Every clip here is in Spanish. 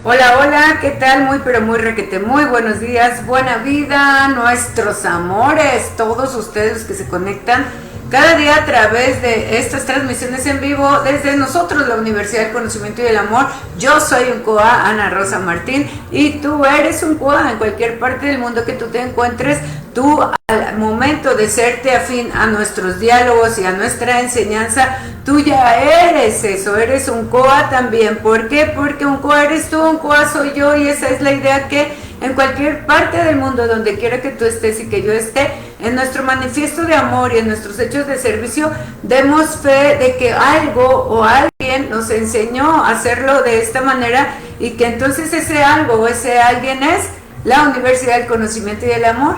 Hola, hola, ¿qué tal? Muy, pero muy requete, muy buenos días, buena vida, nuestros amores, todos ustedes que se conectan cada día a través de estas transmisiones en vivo desde nosotros, la Universidad del Conocimiento y del Amor. Yo soy un COA, Ana Rosa Martín, y tú eres un COA en cualquier parte del mundo que tú te encuentres. Tú, al momento de serte afín a nuestros diálogos y a nuestra enseñanza, tú ya eres eso, eres un COA también. ¿Por qué? Porque un COA eres tú, un COA soy yo, y esa es la idea, que en cualquier parte del mundo, donde quiera que tú estés y que yo esté, en nuestro manifiesto de amor y en nuestros hechos de servicio, demos fe de que algo o alguien nos enseñó a hacerlo de esta manera, y que entonces ese algo o ese alguien es la Universidad del Conocimiento y del Amor.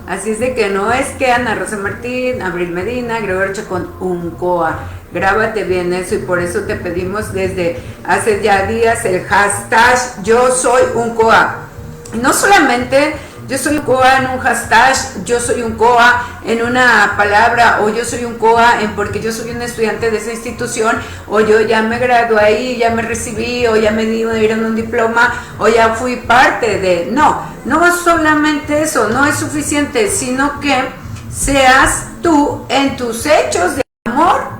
Así es de que no es que Ana Rosa Martín, Abril Medina, Gregorio Chacón, un COA. Grábate bien eso, y por eso te pedimos desde hace ya días el hashtag Yo Soy un COA. Y no solamente yo soy un COA en un hashtag, yo soy un COA en una palabra, o yo soy un COA en porque yo soy un estudiante de esa institución, o yo ya me gradué ahí, ya me recibí, o ya me dieron un diploma, o ya fui parte de... No solamente eso, no es suficiente, sino que seas tú en tus hechos de amor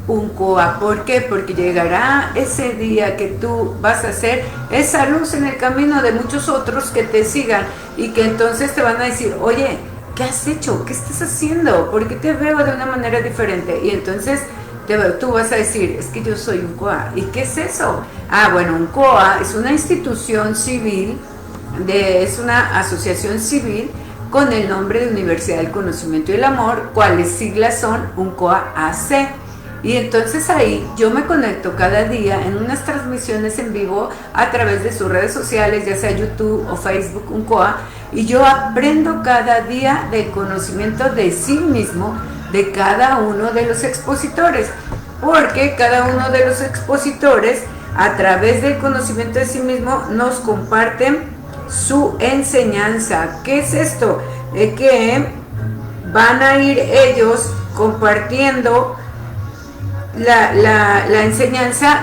un COA. ¿Por qué? Porque llegará ese día que tú vas a ser esa luz en el camino de muchos otros que te sigan, y que entonces te van a decir, oye, ¿qué has hecho? ¿Qué estás haciendo? ¿Por qué te veo de una manera diferente? Y entonces tú vas a decir, es que yo soy un COA. ¿Y qué es eso? Bueno, un COA es una institución civil, es una asociación civil con el nombre de Universidad del Conocimiento y el Amor, cuáles siglas son un COA AC. Y entonces ahí yo me conecto cada día en unas transmisiones en vivo a través de sus redes sociales, ya sea YouTube o Facebook, un COA, y yo aprendo cada día del conocimiento de sí mismo de cada uno de los expositores, porque cada uno de los expositores, a través del conocimiento de sí mismo, nos comparten su enseñanza. ¿Qué es esto? Que van a ir ellos compartiendo la enseñanza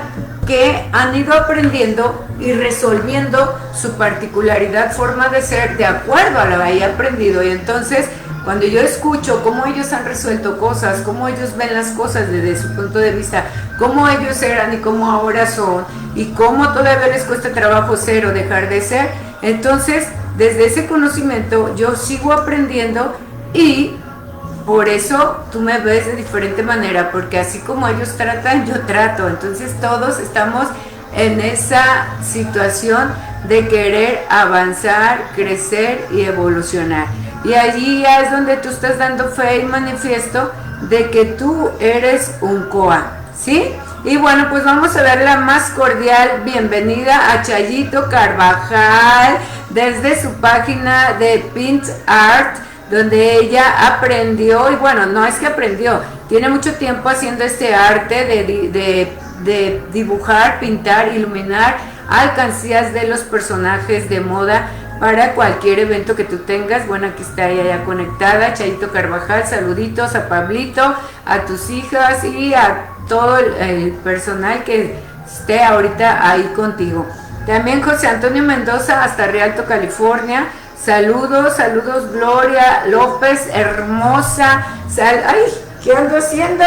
que han ido aprendiendo y resolviendo su particularidad, forma de ser, de acuerdo a lo que haya aprendido. Y entonces, cuando yo escucho cómo ellos han resuelto cosas, cómo ellos ven las cosas desde su punto de vista, cómo ellos eran y cómo ahora son, y cómo todavía les cuesta trabajo ser o dejar de ser, entonces desde ese conocimiento yo sigo aprendiendo, y por eso tú me ves de diferente manera, porque así como ellos tratan, yo trato. Entonces todos estamos en esa situación de querer avanzar, crecer y evolucionar. Y allí ya es donde tú estás dando fe y manifiesto de que tú eres un COA, ¿sí? Y bueno, pues vamos a dar la más cordial bienvenida a Chayito Carvajal desde su página de PintArt, donde ella aprendió, y bueno, no es que aprendió, tiene mucho tiempo haciendo este arte de dibujar, pintar, iluminar alcancías de los personajes de moda para cualquier evento que tú tengas. Bueno, aquí está ella ya conectada, Chayito Carvajal. Saluditos a Pablito, a tus hijas y a todo el personal que esté ahorita ahí contigo. También José Antonio Mendoza hasta Rialto, California. Saludos, Gloria López, hermosa. Ay, ¿qué ando haciendo?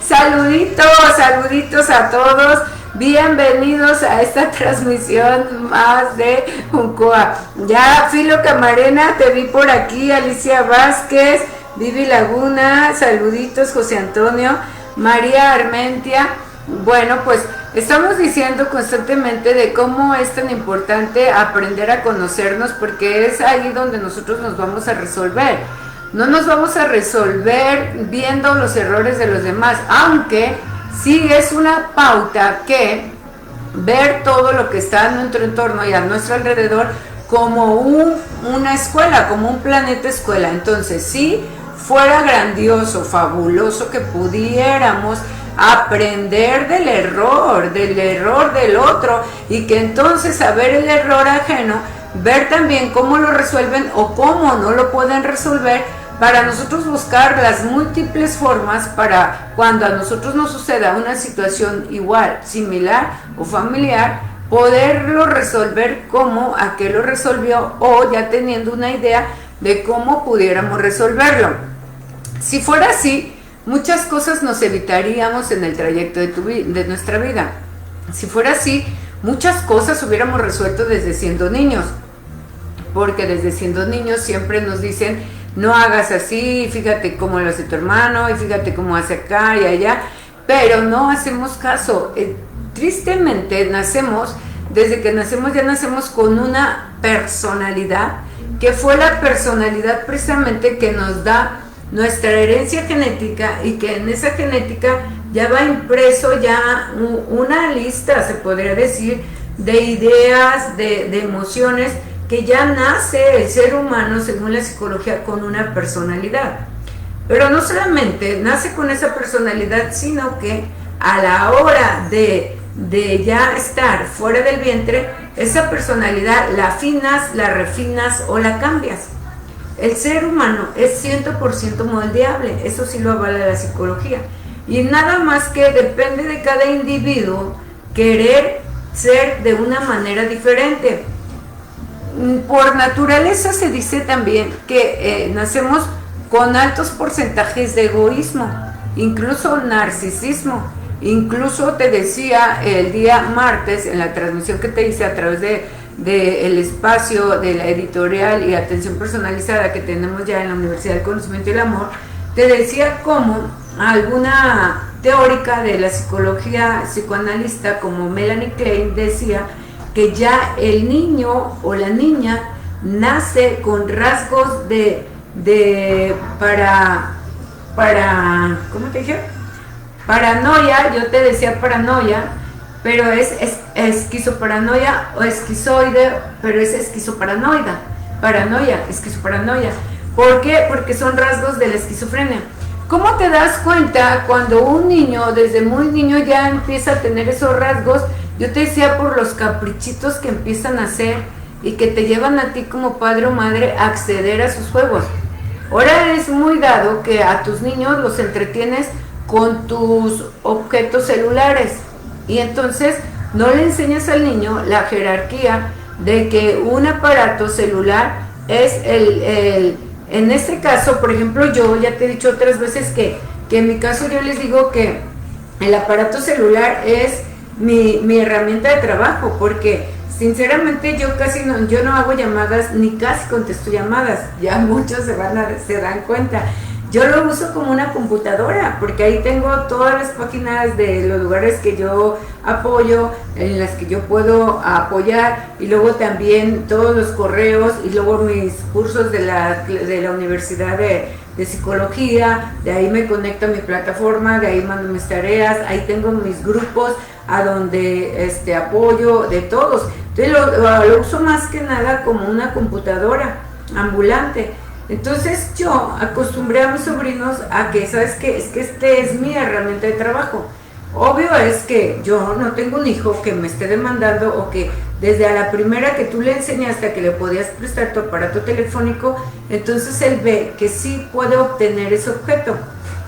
Saluditos a todos. Bienvenidos a esta transmisión más de un COA. Ya, Filo Camarena, te vi por aquí. Alicia Vázquez, Vivi Laguna, saluditos, José Antonio, María Armentia. Bueno, pues estamos diciendo constantemente de cómo es tan importante aprender a conocernos, porque es ahí donde nosotros nos vamos a resolver. No nos vamos a resolver viendo los errores de los demás, aunque sí es una pauta que ver todo lo que está en nuestro entorno y a nuestro alrededor como una escuela, como un planeta escuela. Entonces, sí, fuera grandioso, fabuloso que pudiéramos aprender del error del otro, y que entonces saber el error ajeno, ver también cómo lo resuelven o cómo no lo pueden resolver, para nosotros buscar las múltiples formas para cuando a nosotros nos suceda una situación igual, similar o familiar, poderlo resolver como a qué lo resolvió o ya teniendo una idea de cómo pudiéramos resolverlo. Si fuera así, muchas cosas nos evitaríamos en el trayecto de nuestra vida. Si fuera así, muchas cosas hubiéramos resuelto desde siendo niños, porque desde siendo niños siempre nos dicen, no hagas así, fíjate cómo lo hace tu hermano, y fíjate cómo hace acá y allá, pero no hacemos caso. Tristemente desde que nacemos ya nacemos con una personalidad, que fue la personalidad precisamente que nos da nuestra herencia genética, y que en esa genética ya va impreso ya una lista, se podría decir, de ideas, de emociones, que ya nace el ser humano, según la psicología, con una personalidad. Pero no solamente nace con esa personalidad, sino que a la hora de ya estar fuera del vientre, esa personalidad la afinas, la refinas o la cambias. El ser humano es 100% moldeable, eso sí lo avala la psicología. Y nada más que depende de cada individuo querer ser de una manera diferente. Por naturaleza se dice también que nacemos con altos porcentajes de egoísmo, incluso narcisismo. Incluso te decía el día martes en la transmisión que te hice a través de el espacio de la editorial y atención personalizada que tenemos ya en la Universidad del Conocimiento y el Amor, te decía cómo alguna teórica de la psicología psicoanalista como Melanie Klein decía que ya el niño o la niña nace con rasgos ¿cómo te dije? Paranoia, yo te decía paranoia, pero es esquizoparanoia o esquizoide, pero es esquizoparanoida, paranoia, esquizoparanoia. ¿Por qué? Porque son rasgos de la esquizofrenia. ¿Cómo te das cuenta cuando un niño, desde muy niño, ya empieza a tener esos rasgos? Yo te decía por los caprichitos que empiezan a hacer y que te llevan a ti como padre o madre a acceder a sus juegos. Ahora es muy dado que a tus niños los entretienes con tus objetos celulares y entonces no le enseñas al niño la jerarquía de que un aparato celular es en este caso, por ejemplo, yo ya te he dicho otras veces que en mi caso yo les digo que el aparato celular es mi herramienta de trabajo, porque sinceramente yo no hago llamadas ni casi contesto llamadas, ya muchos se dan cuenta. Yo lo uso como una computadora, porque ahí tengo todas las páginas de los lugares que yo apoyo, en las que yo puedo apoyar, y luego también todos los correos, y luego mis cursos de la Universidad de Psicología, de ahí me conecto a mi plataforma, de ahí mando mis tareas, ahí tengo mis grupos a donde apoyo de todos. Entonces lo uso más que nada como una computadora ambulante. Entonces yo acostumbré a mis sobrinos a que, ¿sabes qué? Es que es mi herramienta de trabajo. Obvio es que yo no tengo un hijo que me esté demandando, o que desde a la primera que tú le enseñaste a que le podías prestar tu aparato telefónico, entonces él ve que sí puede obtener ese objeto.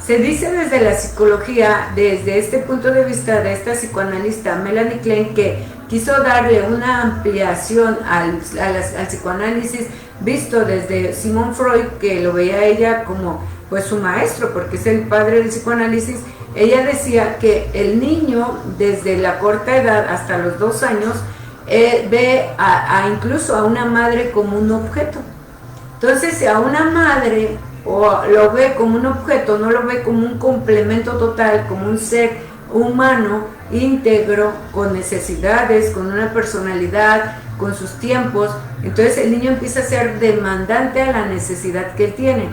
Se dice desde la psicología, desde este punto de vista de esta psicoanalista Melanie Klein, que quiso darle una ampliación al psicoanálisis visto desde Sigmund Freud, que lo veía ella como pues su maestro, porque es el padre del psicoanálisis. Ella decía que el niño desde la corta edad hasta los 2 años ve incluso a una madre como un objeto. Entonces, si a una madre lo ve como un objeto, no lo ve como un complemento total, como un ser humano íntegro, con necesidades, con una personalidad, con sus tiempos, entonces el niño empieza a ser demandante a la necesidad que él tiene.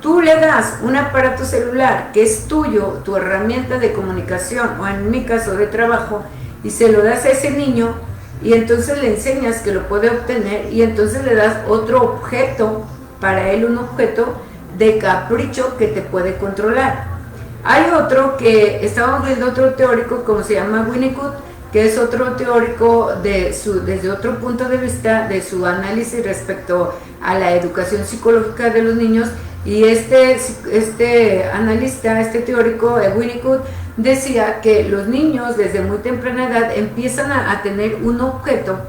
Tú le das un aparato celular que es tuyo, tu herramienta de comunicación, o en mi caso de trabajo, y se lo das a ese niño, y entonces le enseñas que lo puede obtener, y entonces le das otro objeto, para él un objeto de capricho que te puede controlar. Hay otro que estamos viendo, otro teórico como se llama Winnicott, que es otro teórico desde otro punto de vista de su análisis respecto a la educación psicológica de los niños. Y este analista, este teórico, Winnicott, decía que los niños desde muy temprana edad empiezan a tener un objeto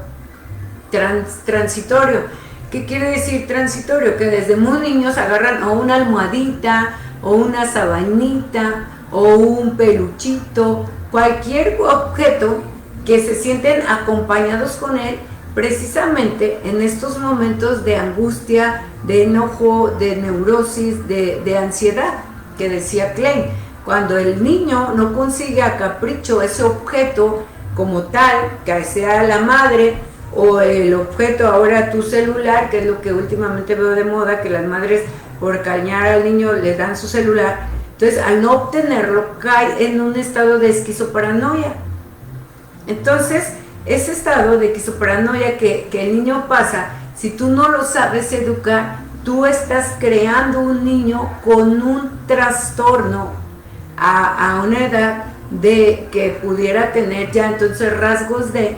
transitorio. ¿Qué quiere decir transitorio? Que desde muy niños agarran o una almohadita, o una sabanita, o un peluchito, cualquier objeto que se sienten acompañados con él precisamente en estos momentos de angustia, de enojo, de neurosis, de ansiedad, que decía Klein. Cuando el niño no consigue a capricho ese objeto como tal, que sea la madre, o el objeto ahora tu celular, que es lo que últimamente veo de moda, que las madres por cañar al niño le dan su celular. Entonces, al no obtenerlo, cae en un estado de esquizoparanoia. Entonces, ese estado de esquizoparanoia que el niño pasa, si tú no lo sabes educar, tú estás creando un niño con un trastorno a una edad de que pudiera tener ya entonces rasgos de,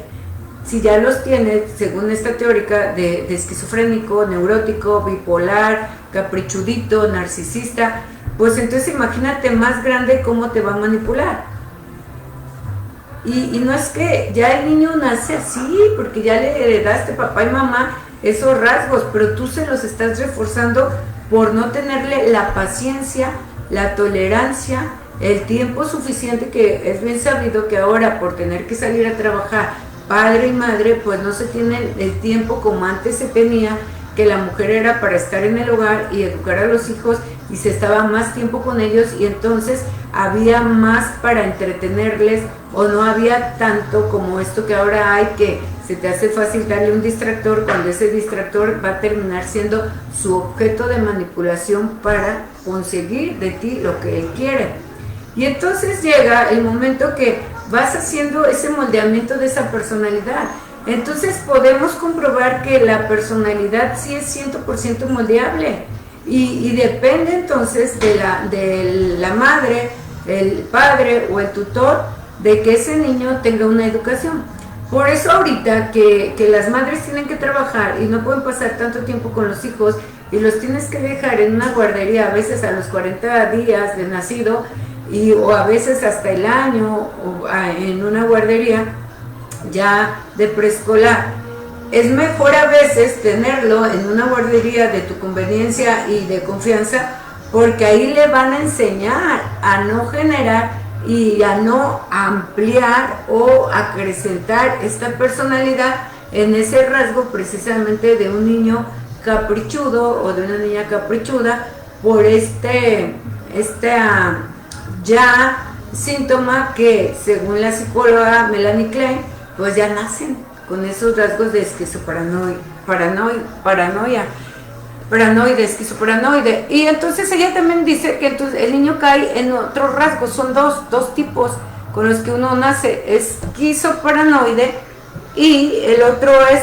si ya los tiene, según esta teórica, de esquizofrénico, neurótico, bipolar, caprichudito, narcisista, pues entonces imagínate más grande cómo te va a manipular. Y no es que ya el niño nace así, porque ya le heredaste papá y mamá esos rasgos, pero tú se los estás reforzando por no tenerle la paciencia, la tolerancia, el tiempo suficiente, que es bien sabido que ahora por tener que salir a trabajar padre y madre, pues no se tiene el tiempo como antes se tenía, que la mujer era para estar en el hogar y educar a los hijos, y se estaba más tiempo con ellos, y entonces había más para entretenerles, o no había tanto como esto que ahora hay, que se te hace fácil darle un distractor, cuando ese distractor va a terminar siendo su objeto de manipulación para conseguir de ti lo que él quiere. Y entonces llega el momento que vas haciendo ese moldeamiento de esa personalidad. Entonces podemos comprobar que la personalidad sí es 100% moldeable, y depende entonces de la madre, el padre o el tutor, de que ese niño tenga una educación. Por eso ahorita que las madres tienen que trabajar y no pueden pasar tanto tiempo con los hijos, y los tienes que dejar en una guardería a veces a los 40 días de nacido, o a veces hasta el año, o en una guardería ya de preescolar. Es mejor a veces tenerlo en una guardería de tu conveniencia y de confianza, porque ahí le van a enseñar a no generar y a no ampliar o acrecentar esta personalidad en ese rasgo precisamente de un niño caprichudo o de una niña caprichuda, por ya síntoma que según la psicóloga Melanie Klein, pues ya nacen con esos rasgos de esquizoparanoide. Y entonces ella también dice que entonces el niño cae en otros rasgos, son dos tipos con los que uno nace, esquizoparanoide, y el otro es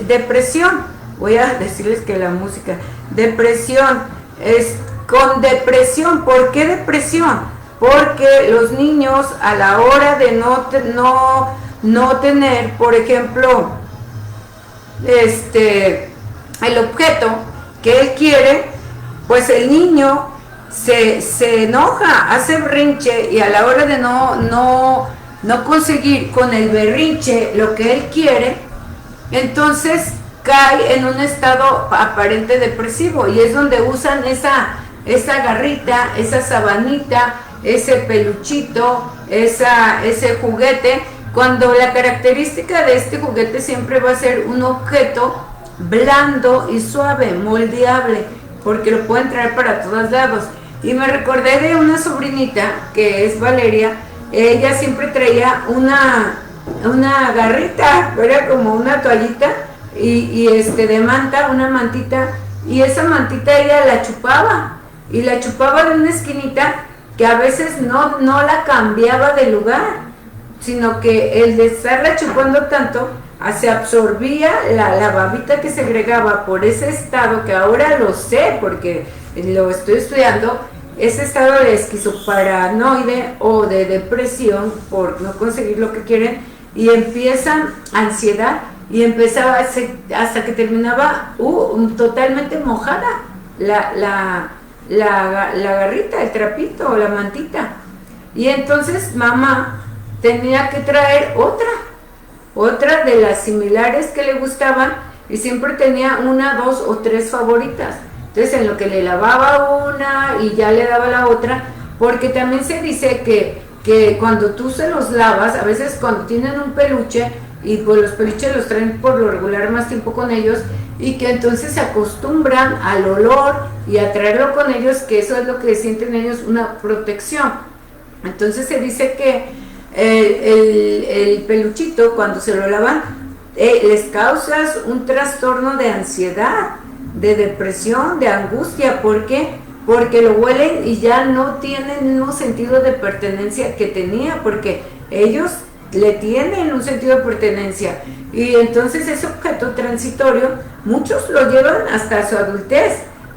depresión. Voy a decirles que la música, depresión, es con depresión. ¿Por qué depresión? Porque los niños, a la hora de no tener, por ejemplo, el objeto que él quiere, pues el niño se enoja, hace berrinche, y a la hora de no conseguir con el berrinche lo que él quiere, entonces cae en un estado aparente depresivo, y es donde usan esa garrita, esa sabanita, ese peluchito, ese juguete, cuando la característica de este juguete siempre va a ser un objeto blando y suave, moldeable, porque lo pueden traer para todos lados. Y me recordé de una sobrinita, que es Valeria. Ella siempre traía una garrita, era como una toallita, y de manta, una mantita, y esa mantita ella la chupaba, y la chupaba de una esquinita, que a veces no la cambiaba de lugar, sino que el de estarla chupando tanto, se absorbía la babita que segregaba por ese estado, que ahora lo sé porque lo estoy estudiando, ese estado de esquizoparanoide o de depresión por no conseguir lo que quieren, y empieza ansiedad, y empezaba hasta que terminaba totalmente mojada la garrita, el trapito o la mantita. Y entonces mamá tenía que traer otra de las similares que le gustaban, y siempre tenía una, dos o tres favoritas. Entonces en lo que le lavaba una y ya le daba la otra, porque también se dice que cuando tú se los lavas, a veces cuando tienen un peluche, y pues los peluches los traen por lo regular más tiempo con ellos, y que entonces se acostumbran al olor y a traerlo con ellos, que eso es lo que sienten ellos, una protección. Entonces se dice que el peluchito, cuando se lo lavan, les causas un trastorno de ansiedad, de depresión, de angustia. ¿Por qué? Porque lo huelen y ya no tienen el mismo sentido de pertenencia que tenía, porque ellos le tienen un sentido de pertenencia, y entonces ese objeto transitorio muchos lo llevan hasta su adultez.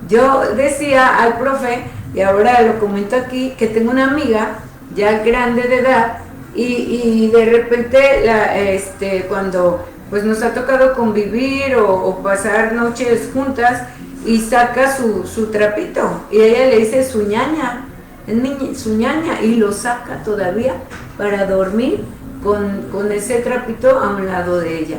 Yo decía al profe, y ahora lo comento aquí, que tengo una amiga ya grande de edad, y de repente cuando pues nos ha tocado convivir o pasar noches juntas, y saca su trapito, y ella le dice su ñaña, su ñaña, y lo saca todavía para dormir con ese trapito a un lado de ella.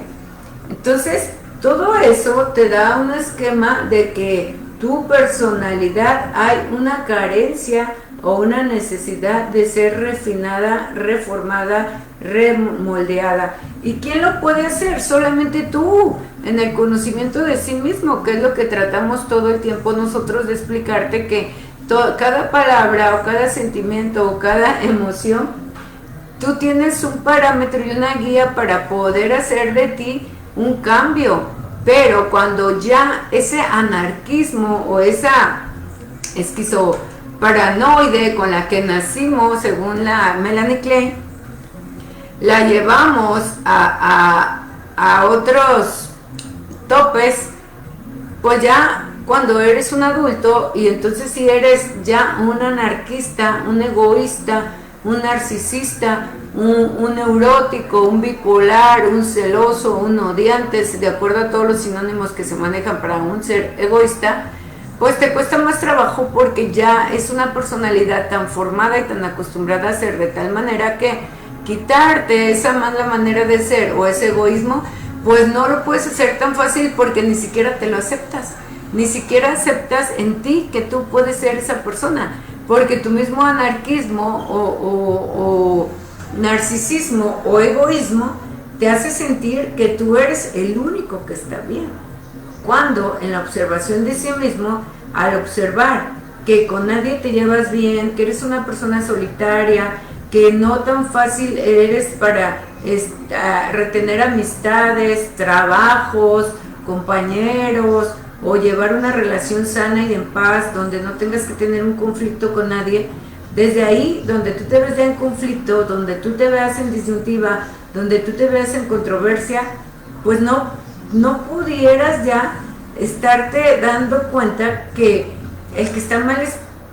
Entonces todo eso te da un esquema de que tu personalidad hay una carencia o una necesidad de ser refinada, reformada, remoldeada. ¿Y quién lo puede hacer? Solamente tú, en el conocimiento de sí mismo, que es lo que tratamos todo el tiempo nosotros de explicarte, que cada palabra o cada sentimiento o cada emoción, tú tienes un parámetro y una guía para poder hacer de ti un cambio. Pero cuando ya ese anarquismo o esa esquizoparanoide con la que nacimos, según la Melanie Klein, la llevamos a otros topes, pues ya cuando eres un adulto, y entonces si eres ya un anarquista, un egoísta, un narcisista, un neurótico, un bipolar, un celoso, un odiante, de acuerdo a todos los sinónimos que se manejan para un ser egoísta, pues te cuesta más trabajo, porque ya es una personalidad tan formada y tan acostumbrada a ser, de tal manera que quitarte esa mala manera de ser o ese egoísmo, pues no lo puedes hacer tan fácil, porque ni siquiera te lo aceptas, ni siquiera aceptas en ti que tú puedes ser esa persona, porque tu mismo anarquismo o narcisismo o egoísmo te hace sentir que tú eres el único que está bien, cuando en la observación de sí mismo, al observar que con nadie te llevas bien, que eres una persona solitaria, que no tan fácil eres para retener amistades, trabajos, compañeros, o llevar una relación sana y en paz, donde no tengas que tener un conflicto con nadie, desde ahí, donde tú te ves ya en conflicto, donde tú te veas en disyuntiva, donde tú te veas en controversia, pues no pudieras ya estarte dando cuenta que el que está mal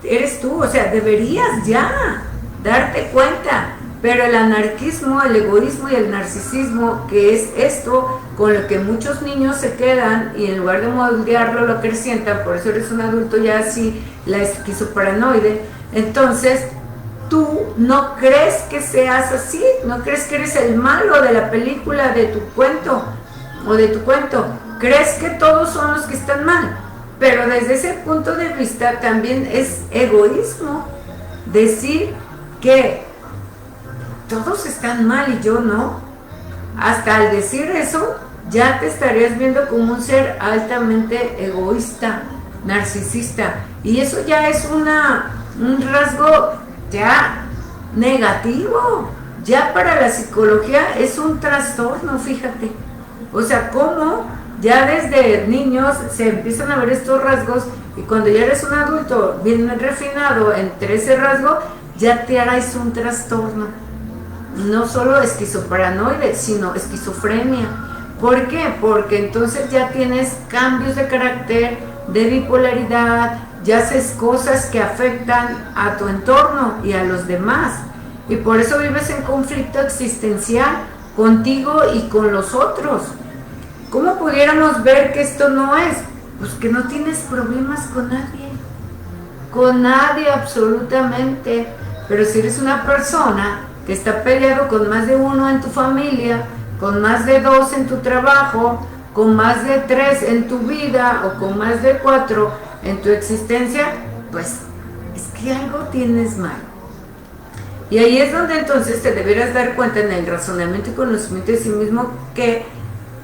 eres tú. O sea, deberías ya darte cuenta. Pero el anarquismo, el egoísmo y el narcisismo, que es esto con lo que muchos niños se quedan, y en lugar de moldearlo lo acrecientan, por eso eres un adulto ya así, la esquizoparanoide. Entonces tú no crees que seas así, no crees que eres el malo de la película, de tu cuento o de tu cuento, crees que todos son los que están mal. Pero desde ese punto de vista también es egoísmo decir que todos están mal y yo no. Hasta al decir eso ya te estarías viendo como un ser altamente egoísta, narcisista, y eso ya es un rasgo ya negativo, ya para la psicología es un trastorno. Fíjate, o sea, cómo ya desde niños se empiezan a ver estos rasgos, y cuando ya eres un adulto bien refinado entre ese rasgo, ya te harás un trastorno. No solo esquizoparanoide, sino esquizofrenia. ¿Por qué? Porque entonces ya tienes cambios de carácter, de bipolaridad, ya haces cosas que afectan a tu entorno y a los demás. Y por eso vives en conflicto existencial contigo y con los otros. ¿Cómo pudiéramos ver que esto no es? Pues que no tienes problemas con nadie absolutamente. Pero si eres una persona que está peleado con más de uno en tu familia, con más de 2 en tu trabajo, con más de 3 en tu vida o con más de 4 en tu existencia, pues es que algo tienes mal. Y ahí es donde entonces te deberás dar cuenta en el razonamiento y conocimiento de sí mismo que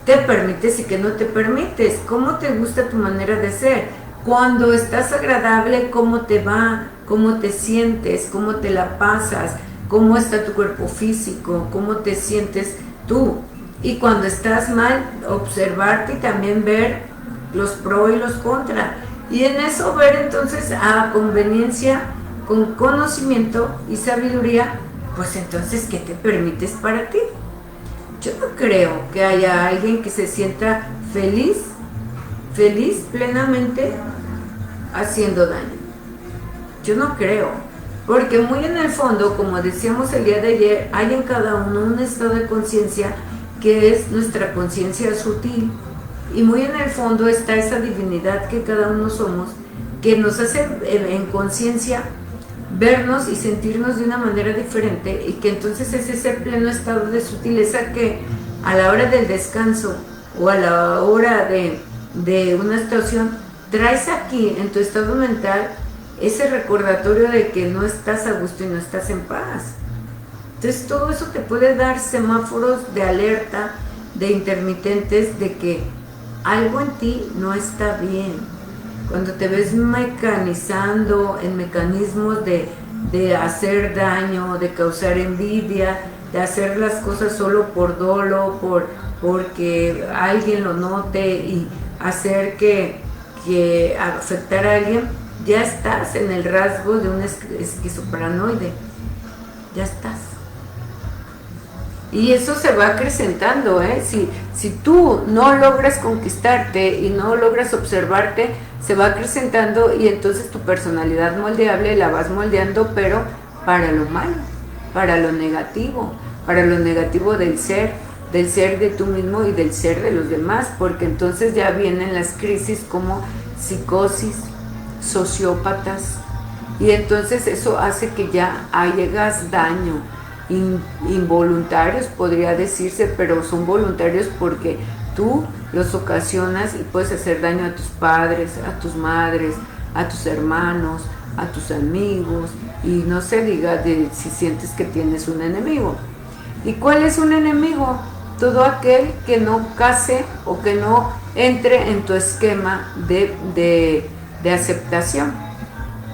te permites y que no te permites, cómo te gusta tu manera de ser, cuando estás agradable, cómo te va, cómo te sientes, cómo te la pasas, cómo está tu cuerpo físico, cómo te sientes tú. Y cuando estás mal, observarte y también ver los pros y los contras. Y en eso ver entonces a conveniencia, con conocimiento y sabiduría, pues entonces, ¿qué te permites para ti? Yo no creo que haya alguien que se sienta feliz plenamente haciendo daño. Yo no creo, porque muy en el fondo, como decíamos el día de ayer, hay en cada uno un estado de conciencia que es nuestra conciencia sutil, y muy en el fondo está esa divinidad que cada uno somos, que nos hace en conciencia vernos y sentirnos de una manera diferente, y que entonces es ese pleno estado de sutileza que a la hora del descanso o a la hora de una situación traes aquí en tu estado mental ese recordatorio de que no estás a gusto y no estás en paz. Entonces todo eso te puede dar semáforos de alerta, de intermitentes, de que algo en ti no está bien. Cuando te ves mecanizando en mecanismos de hacer daño, de causar envidia, de hacer las cosas solo por dolo, porque alguien lo note y hacer que afectar a alguien, ya estás en el rasgo de un esquizoparanoide. Ya estás. Y eso se va acrecentando, ¿eh? Si tú no logras conquistarte y no logras observarte, se va acrecentando, y entonces tu personalidad moldeable la vas moldeando, pero para lo malo, para lo negativo del ser de tú mismo y del ser de los demás, porque entonces ya vienen las crisis como psicosis, sociópatas, y entonces eso hace que ya hagas daño. Involuntarios podría decirse, pero son voluntarios porque tú los ocasionas y puedes hacer daño a tus padres, a tus madres, a tus hermanos, a tus amigos, y no se diga si sientes que tienes un enemigo. ¿Y cuál es un enemigo? Todo aquel que no case o que no entre en tu esquema de aceptación,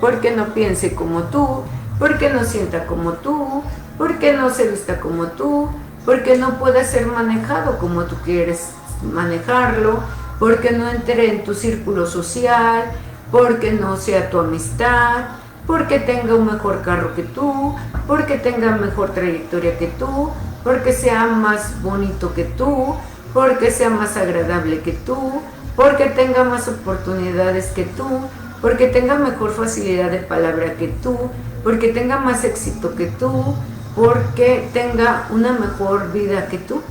porque no piense como tú, porque no sienta como tú, porque no se vista como tú, porque no puede ser manejado como tú quieres manejarlo, porque no entre en tu círculo social, porque no sea tu amistad, porque tenga un mejor carro que tú, porque tenga mejor trayectoria que tú, porque sea más bonito que tú, porque sea más agradable que tú, porque tenga más oportunidades que tú, porque tenga mejor facilidad de palabra que tú, porque tenga más éxito que tú, porque tenga una mejor vida que tú.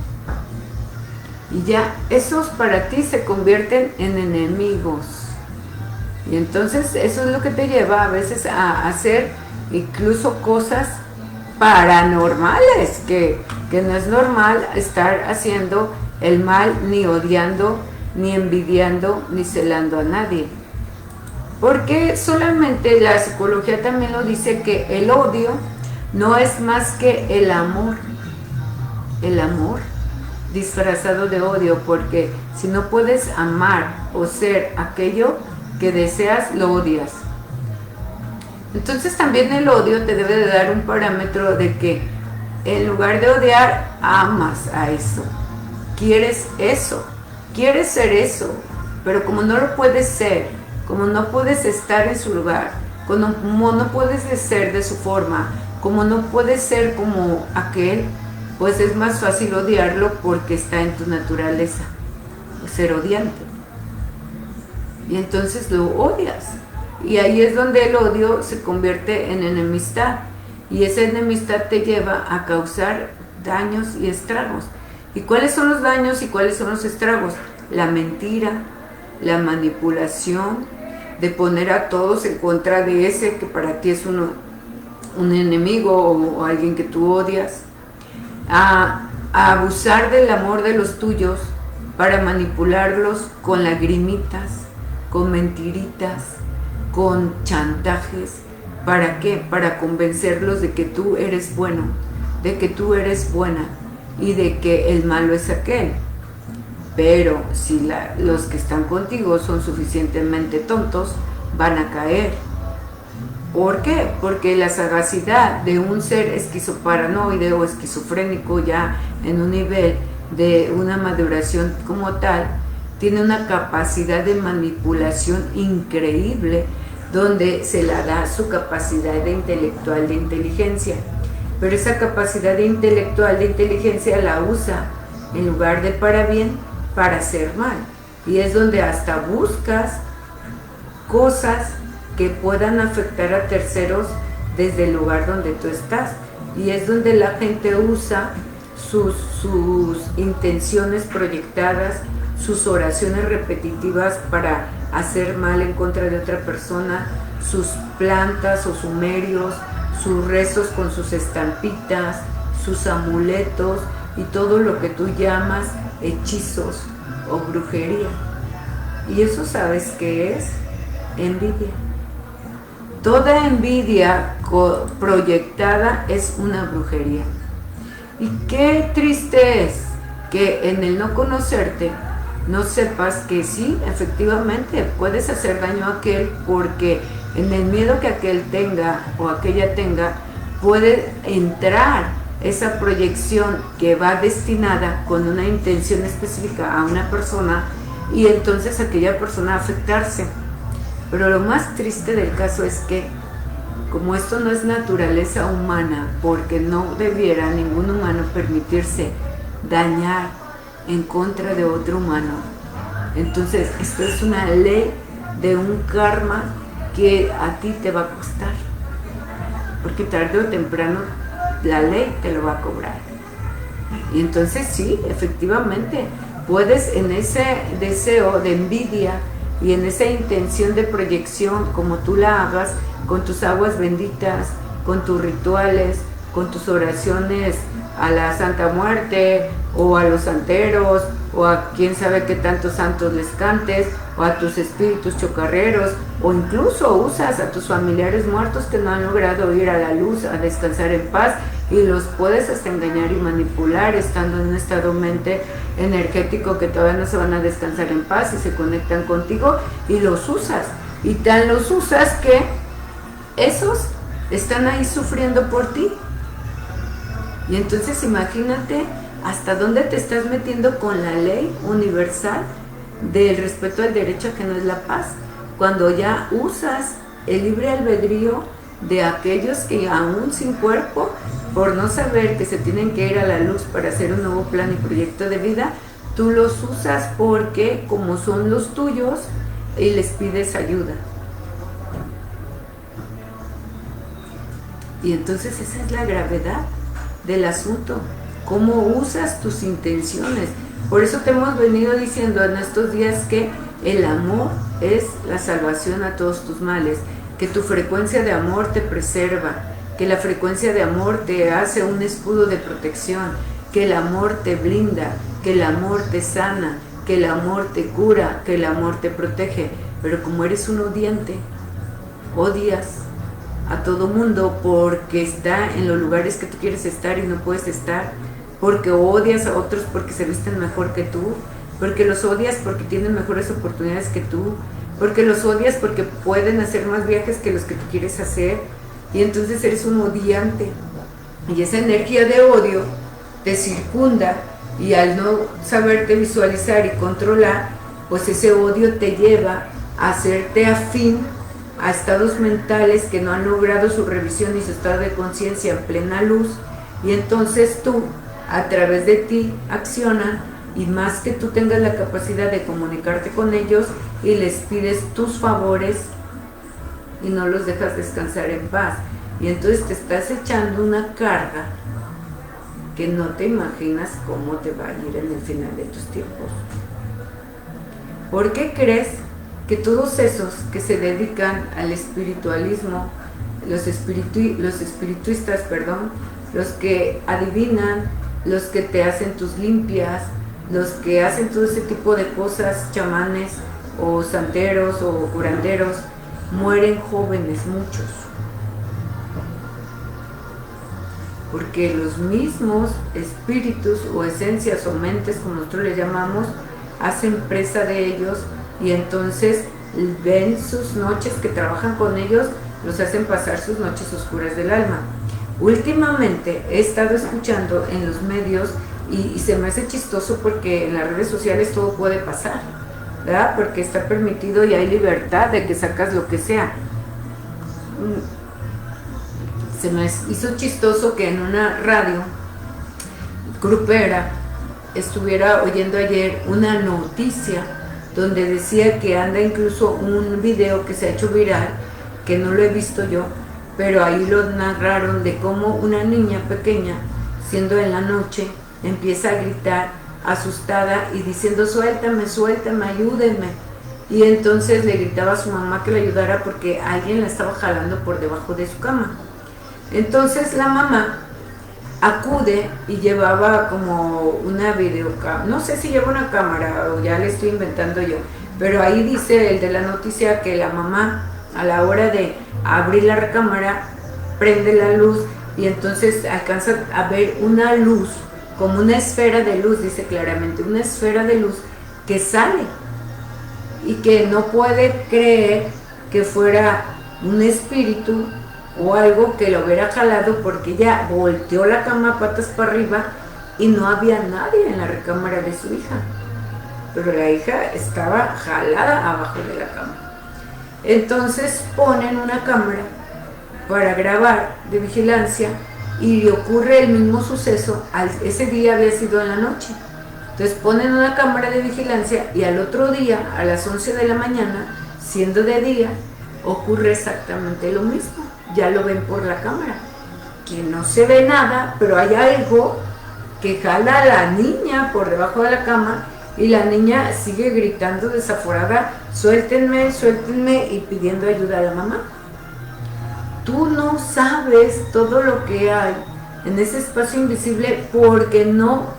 Y ya esos para ti se convierten en enemigos. Y entonces eso es lo que te lleva a veces a hacer incluso cosas paranormales, que no es normal estar haciendo el mal, ni odiando, ni envidiando, ni celando a nadie. Porque solamente la psicología también lo dice, que el odio no es más que el amor disfrazado de odio, porque si no puedes amar o ser aquello que deseas, lo odias. Entonces también el odio te debe de dar un parámetro de que en lugar de odiar, amas a eso, quieres ser eso, pero como no lo puedes ser, como no puedes estar en su lugar, como no puedes ser de su forma, como no puedes ser como aquel, pues es más fácil odiarlo, porque está en tu naturaleza ser odiante, y entonces lo odias, y ahí es donde el odio se convierte en enemistad, y esa enemistad te lleva a causar daños y estragos. ¿Y cuáles son los daños y cuáles son los estragos? La mentira, la manipulación, de poner a todos en contra de ese que para ti es un enemigo o alguien que tú odias, a abusar del amor de los tuyos para manipularlos con lagrimitas, con mentiritas, con chantajes. ¿Para qué? Para convencerlos de que tú eres bueno, de que tú eres buena y de que el malo es aquel. Pero si los que están contigo son suficientemente tontos, van a caer. ¿Por qué? Porque la sagacidad de un ser esquizoparanoide o esquizofrénico ya en un nivel de una maduración como tal, tiene una capacidad de manipulación increíble, donde se le da su capacidad de intelectual de inteligencia. Pero esa capacidad de intelectual de inteligencia la usa, en lugar de para bien, para hacer mal. Y es donde hasta buscas cosas que puedan afectar a terceros desde el lugar donde tú estás. Y es donde la gente usa sus intenciones proyectadas, sus oraciones repetitivas para hacer mal en contra de otra persona, sus plantas o sumerios, sus rezos con sus estampitas, sus amuletos y todo lo que tú llamas hechizos o brujería. Y eso, ¿sabes qué es? Envidia. Toda envidia proyectada es una brujería. Y qué triste es que en el no conocerte no sepas que sí, efectivamente puedes hacer daño a aquel, porque en el miedo que aquel tenga o aquella tenga puede entrar esa proyección que va destinada con una intención específica a una persona y entonces aquella persona afectarse. Pero lo más triste del caso es que, como esto no es naturaleza humana, porque no debiera ningún humano permitirse dañar en contra de otro humano, entonces esto es una ley de un karma que a ti te va a costar, porque tarde o temprano la ley te lo va a cobrar. Y entonces sí, efectivamente, puedes en ese deseo de envidia y en esa intención de proyección, como tú la hagas, con tus aguas benditas, con tus rituales, con tus oraciones a la Santa Muerte o a los santeros o a quién sabe qué tantos santos les cantes, o a tus espíritus chocarreros, o incluso usas a tus familiares muertos que no han logrado ir a la luz a descansar en paz, y los puedes hasta engañar y manipular estando en un estado mente energético que todavía no se van a descansar en paz y se conectan contigo, y los usas, y tan los usas que esos están ahí sufriendo por ti. Y entonces imagínate hasta dónde te estás metiendo con la ley universal del respeto al derecho a que no es la paz, cuando ya usas el libre albedrío de aquellos que aún sin cuerpo, por no saber que se tienen que ir a la luz para hacer un nuevo plan y proyecto de vida, tú los usas porque como son los tuyos y les pides ayuda. Y entonces esa es la gravedad del asunto, cómo usas tus intenciones. Por eso te hemos venido diciendo en estos días que el amor es la salvación a todos tus males, que tu frecuencia de amor te preserva, que la frecuencia de amor te hace un escudo de protección, que el amor te blinda, que el amor te sana, que el amor te cura, que el amor te protege. Pero como eres un odiante, odias a todo mundo porque está en los lugares que tú quieres estar y no puedes estar, porque odias a otros porque se visten mejor que tú, porque los odias porque tienen mejores oportunidades que tú, porque los odias porque pueden hacer más viajes que los que tú quieres hacer, y entonces eres un odiante, y esa energía de odio te circunda, y al no saberte visualizar y controlar, pues ese odio te lleva a hacerte afín a estados mentales que no han logrado su revisión y su estado de conciencia en plena luz, y entonces tú, a través de ti, accionan, y más que tú tengas la capacidad de comunicarte con ellos y les pides tus favores y no los dejas descansar en paz, y entonces te estás echando una carga que no te imaginas cómo te va a ir en el final de tus tiempos. ¿Por qué crees que todos esos que se dedican al espiritualismo los espiritistas, perdón, los que adivinan, los que te hacen tus limpias, los que hacen todo ese tipo de cosas, chamanes o santeros o curanderos, mueren jóvenes, muchos. Porque los mismos espíritus o esencias o mentes, como nosotros les llamamos, hacen presa de ellos y entonces ven sus noches que trabajan con ellos, los hacen pasar sus noches oscuras del alma. Últimamente he estado escuchando en los medios y se me hace chistoso porque en las redes sociales todo puede pasar, ¿verdad? Porque está permitido y hay libertad de que sacas lo que sea. Se me hizo chistoso que en una radio grupera estuviera oyendo ayer una noticia donde decía que anda incluso un video que se ha hecho viral, que no lo he visto yo, pero ahí lo narraron de cómo una niña pequeña, siendo en la noche, empieza a gritar asustada y diciendo suéltame, suéltame, ayúdenme. Y entonces le gritaba a su mamá que le ayudara porque alguien la estaba jalando por debajo de su cama. Entonces la mamá acude y llevaba como una videocámara, no sé si lleva una cámara o ya le estoy inventando yo, pero ahí dice el de la noticia que la mamá a la hora de abrir la recámara prende la luz y entonces alcanza a ver una luz, como una esfera de luz, dice claramente, una esfera de luz que sale y que no puede creer que fuera un espíritu o algo que lo hubiera jalado porque ella volteó la cama patas para arriba y no había nadie en la recámara de su hija, pero la hija estaba jalada abajo de la cama. Entonces ponen una cámara para grabar de vigilancia y le ocurre el mismo suceso, ese día había sido en la noche. Entonces ponen una cámara de vigilancia y al otro día, a las 11 de la mañana, siendo de día, ocurre exactamente lo mismo. Ya lo ven por la cámara, que no se ve nada, pero hay algo que jala a la niña por debajo de la cama y la niña sigue gritando desaforada, suéltenme, suéltenme, y pidiendo ayuda a la mamá. Tú no sabes todo lo que hay en ese espacio invisible porque no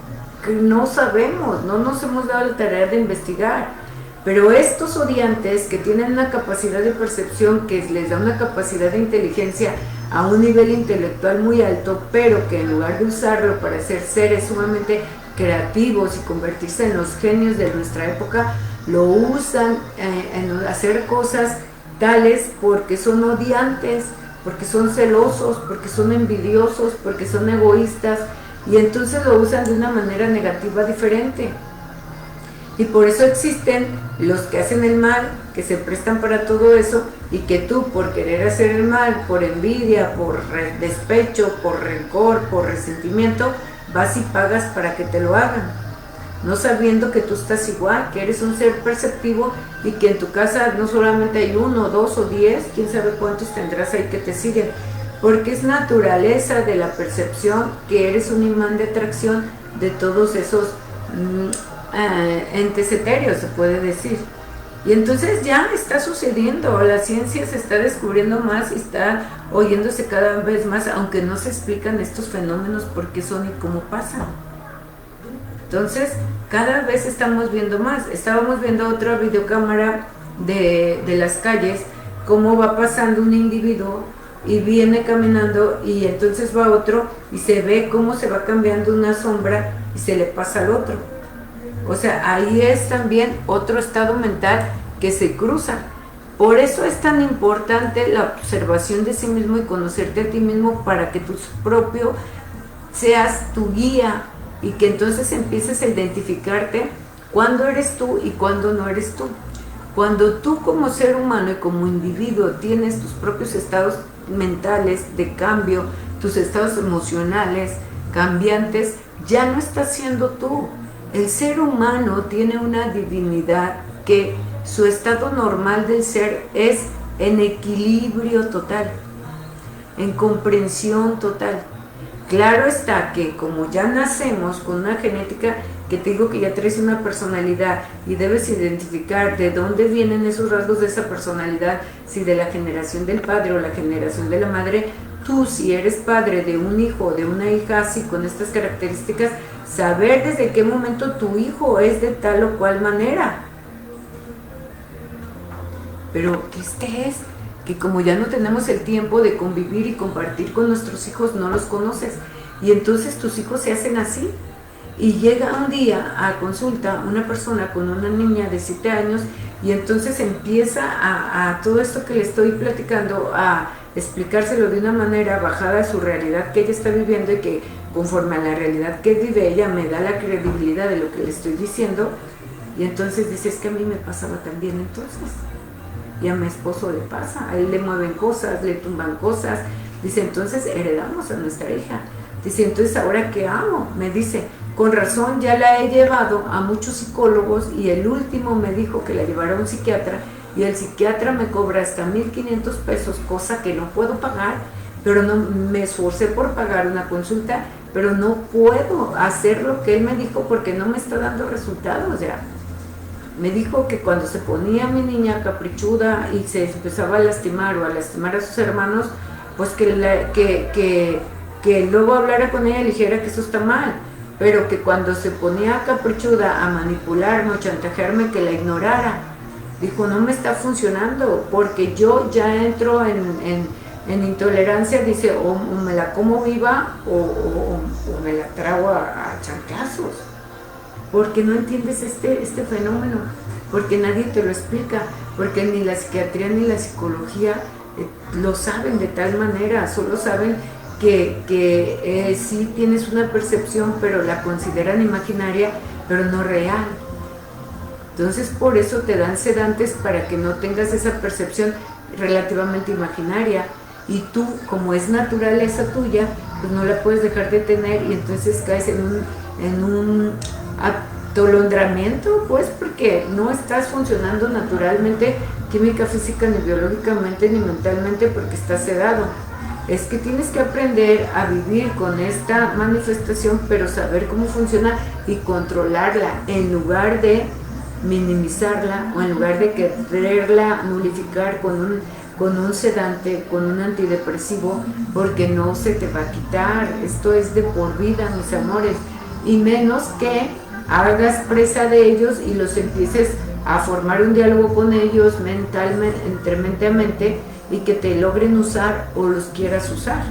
sabemos, no nos hemos dado la tarea de investigar. Pero estos odiantes que tienen una capacidad de percepción que les da una capacidad de inteligencia a un nivel intelectual muy alto, pero que en lugar de usarlo para ser seres sumamente creativos y convertirse en los genios de nuestra época, lo usan en hacer cosas tales porque son odiantes, porque son celosos, porque son envidiosos, porque son egoístas, y entonces lo usan de una manera negativa diferente. Y por eso existen los que hacen el mal, que se prestan para todo eso, y que tú, por querer hacer el mal, por envidia, por despecho, por rencor, por resentimiento, vas y pagas para que te lo hagan, no sabiendo que tú estás igual, que eres un ser perceptivo y que en tu casa no solamente hay 1, 2 o 10, quién sabe cuántos tendrás ahí que te siguen, porque es naturaleza de la percepción que eres un imán de atracción de todos esos entes etéreos, se puede decir. Y entonces ya está sucediendo, la ciencia se está descubriendo más y está oyéndose cada vez más, aunque no se explican estos fenómenos por qué son y cómo pasan. Entonces cada vez estamos viendo más. Estábamos viendo otra videocámara de las calles, cómo va pasando un individuo y viene caminando y entonces va otro y se ve cómo se va cambiando una sombra y se le pasa al otro. O sea, ahí es también otro estado mental que se cruza. Por eso es tan importante la observación de sí mismo y conocerte a ti mismo, para que tú propio seas tu guía y que entonces empieces a identificarte cuándo eres tú y cuándo no eres tú. Cuando tú como ser humano y como individuo tienes tus propios estados mentales de cambio, tus estados emocionales cambiantes, ya no estás siendo tú. El ser humano tiene una divinidad que su estado normal del ser es en equilibrio total, en comprensión total. Claro está que como ya nacemos con una genética que te digo que ya traes una personalidad y debes identificar de dónde vienen esos rasgos de esa personalidad, si de la generación del padre o la generación de la madre. Tú, si eres padre de un hijo o de una hija así con estas características, saber desde qué momento tu hijo es de tal o cual manera. Pero triste es que como ya no tenemos el tiempo de convivir y compartir con nuestros hijos, no los conoces, y entonces tus hijos se hacen así. Y llega un día a consulta una persona con una niña de 7 años y entonces empieza a todo esto que le estoy platicando, a explicárselo de una manera bajada a su realidad que ella está viviendo, y que conforme a la realidad que vive ella me da la credibilidad de lo que le estoy diciendo. Y entonces dice, es que a mí me pasaba también entonces, y a mi esposo le pasa, a él le mueven cosas, le tumban cosas. Dice, entonces heredamos a nuestra hija. Dice, entonces ¿ahora qué hago? Me dice, con razón ya la he llevado a muchos psicólogos y el último me dijo que la llevara a un psiquiatra, y el psiquiatra me cobra hasta 1,500 pesos, cosa que no puedo pagar, pero no me esforcé por pagar una consulta, pero no puedo hacer lo que él me dijo porque no me está dando resultados. Ya me dijo que cuando se ponía mi niña caprichuda y se empezaba a lastimar o a lastimar a sus hermanos, pues que luego hablara con ella y le dijera que eso está mal, pero que cuando se ponía caprichuda a manipularme o chantajearme, que la ignorara. Dijo, no me está funcionando, porque yo ya entro en intolerancia, dice, o me la como viva o me la trago a chanclazos, porque no entiendes este fenómeno, porque nadie te lo explica, porque ni la psiquiatría ni la psicología lo saben de tal manera, solo saben que sí tienes una percepción, pero la consideran imaginaria, pero no real. Entonces por eso te dan sedantes para que no tengas esa percepción relativamente imaginaria, y tú, como es naturaleza tuya, pues no la puedes dejar de tener, y entonces caes en un atolondramiento, pues, porque no estás funcionando naturalmente, química, física, ni biológicamente, ni mentalmente, porque estás sedado. Es que tienes que aprender a vivir con esta manifestación, pero saber cómo funciona y controlarla, en lugar de minimizarla, o en lugar de quererla nulificar con un sedante, con un antidepresivo, porque no se te va a quitar. Esto es de por vida, mis amores, y menos que hagas presa de ellos y los empieces a formar un diálogo con ellos mentalmente, entre mente a mente, y que te logren usar o los quieras usar,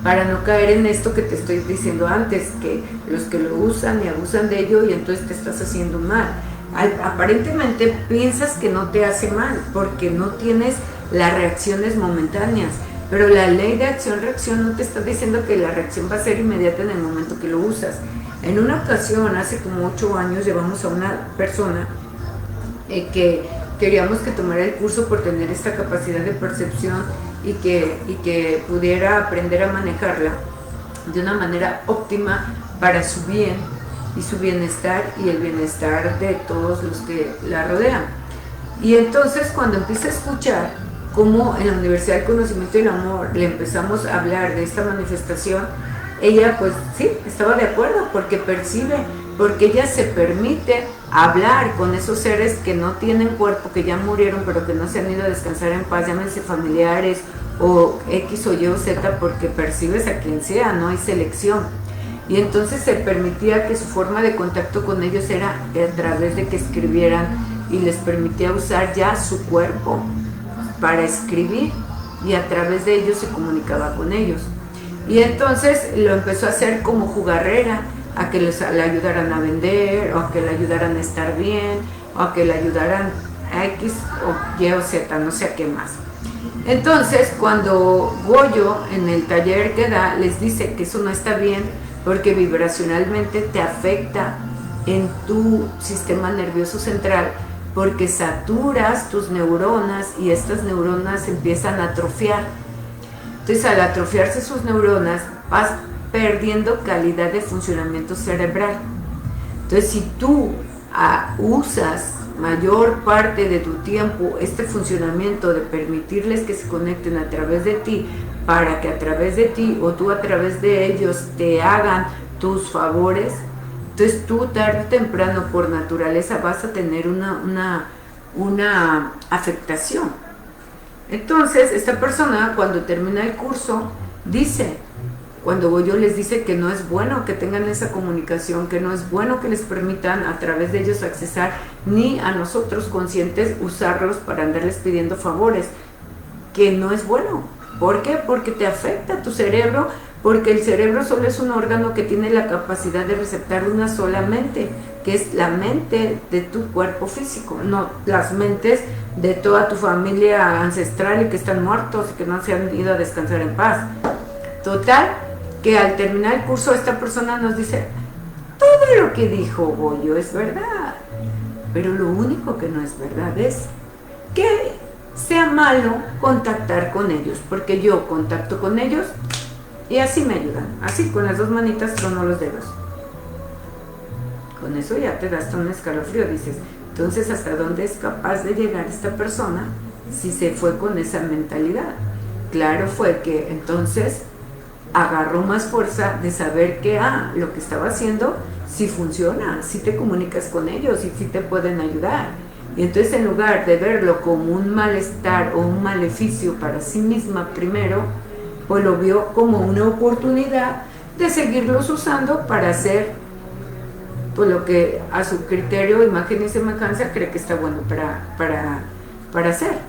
para no caer en esto que te estoy diciendo antes, que los que lo usan y abusan de ello, y entonces te estás haciendo mal. Aparentemente piensas que no te hace mal porque no tienes las reacciones momentáneas, pero la ley de acción-reacción no te está diciendo que la reacción va a ser inmediata en el momento que lo usas. En una ocasión, hace como 8 años, llevamos a una persona que queríamos que tomara el curso por tener esta capacidad de percepción y que pudiera aprender a manejarla de una manera óptima para su bien y su bienestar y el bienestar de todos los que la rodean. Y entonces, cuando empieza a escuchar cómo en la Universidad del Conocimiento y el Amor le empezamos a hablar de esta manifestación, ella pues sí, estaba de acuerdo, porque percibe, porque ella se permite hablar con esos seres que no tienen cuerpo, que ya murieron, pero que no se han ido a descansar en paz, llámense familiares o X o Y o Z, porque percibes a quien sea, no hay selección. Y entonces se permitía que su forma de contacto con ellos era a través de que escribieran, y les permitía usar ya su cuerpo para escribir, y a través de ellos se comunicaba con ellos. Y entonces lo empezó a hacer como jugarrera, a que le ayudaran a vender, o a que le ayudaran a estar bien, o a que le ayudaran a X o Y o Z, no sé a qué más. Entonces, cuando Goyo en el taller que da les dice que eso no está bien, porque vibracionalmente te afecta en tu sistema nervioso central, porque saturas tus neuronas y estas neuronas empiezan a atrofiar. Entonces, al atrofiarse sus neuronas, vas perdiendo calidad de funcionamiento cerebral. Entonces, si tú usas mayor parte de tu tiempo este funcionamiento de permitirles que se conecten a través de ti, para que a través de ti o tú a través de ellos te hagan tus favores, Entonces tú tarde o temprano por naturaleza vas a tener una afectación. Entonces esta persona cuando termina el curso dice, cuando yo les dice que no es bueno que tengan esa comunicación, que no es bueno que les permitan a través de ellos accesar, ni a nosotros conscientes usarlos para andarles pidiendo favores, que no es bueno. ¿Por qué? Porque te afecta a tu cerebro, porque el cerebro solo es un órgano que tiene la capacidad de receptar una sola mente, que es la mente de tu cuerpo físico, no las mentes de toda tu familia ancestral y que están muertos y que no se han ido a descansar en paz. Total, que al terminar el curso esta persona nos dice, todo lo que dijo Goyo es verdad, pero lo único que no es verdad es que sea malo contactar con ellos, porque yo contacto con ellos y así me ayudan, así con las dos manitas trono los dedos. Con eso ya te das un escalofrío, dices, entonces ¿hasta dónde es capaz de llegar esta persona si se fue con esa mentalidad? Claro fue que entonces agarró más fuerza de saber que lo que estaba haciendo sí funciona, sí te comunicas con ellos y sí te pueden ayudar. Y entonces en lugar de verlo como un malestar o un maleficio para sí misma primero, pues lo vio como una oportunidad de seguirlos usando para hacer pues lo que a su criterio, imagen y semejanza cree que está bueno para hacer.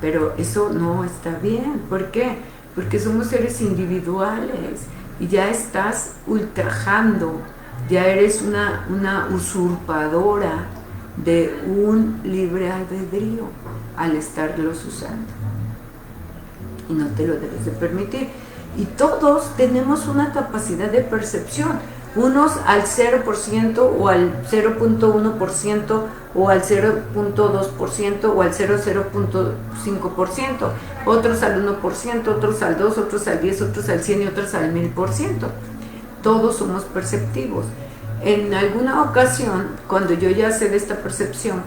Pero eso no está bien. ¿Por qué? Porque somos seres individuales y ya estás ultrajando, ya eres una usurpadora de un libre albedrío al estarlos usando. Y no te lo debes de permitir. Y todos tenemos una capacidad de percepción, unos al 0% o al 0.1% o al 0.2% o al 0.5%, otros al 1%, otros al 2%, otros al 10%, otros al 100% y otros al 1000%. Todos somos perceptivos. En alguna ocasión, cuando yo ya sé de esta percepción,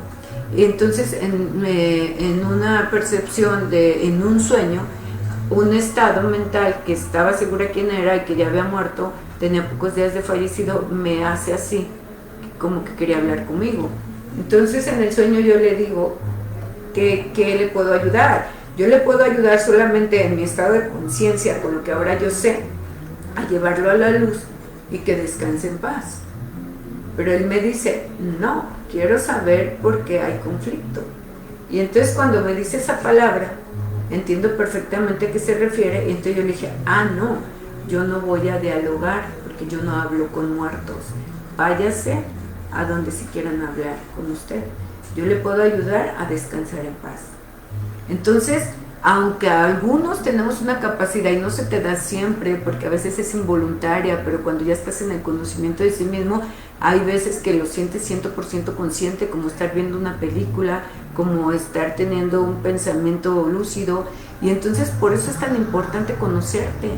entonces en una percepción, en un sueño, un estado mental que estaba segura quién era y que ya había muerto, tenía pocos días de fallecido, me hace así, como que quería hablar conmigo. Entonces en el sueño yo le digo, ¿qué le puedo ayudar? Yo le puedo ayudar solamente en mi estado de conciencia, con lo que ahora yo sé, a llevarlo a la luz y que descanse en paz. Pero él me dice, no, quiero saber por qué hay conflicto. Y entonces cuando me dice esa palabra, entiendo perfectamente a qué se refiere, y entonces yo le dije, no, yo no voy a dialogar, porque yo no hablo con muertos. Váyase a donde si quieran hablar con usted. Yo le puedo ayudar a descansar en paz. Entonces, aunque algunos tenemos una capacidad y no se te da siempre, porque a veces es involuntaria, pero cuando ya estás en el conocimiento de sí mismo, hay veces que lo sientes 100% consciente, como estar viendo una película, como estar teniendo un pensamiento lúcido, y entonces por eso es tan importante conocerte,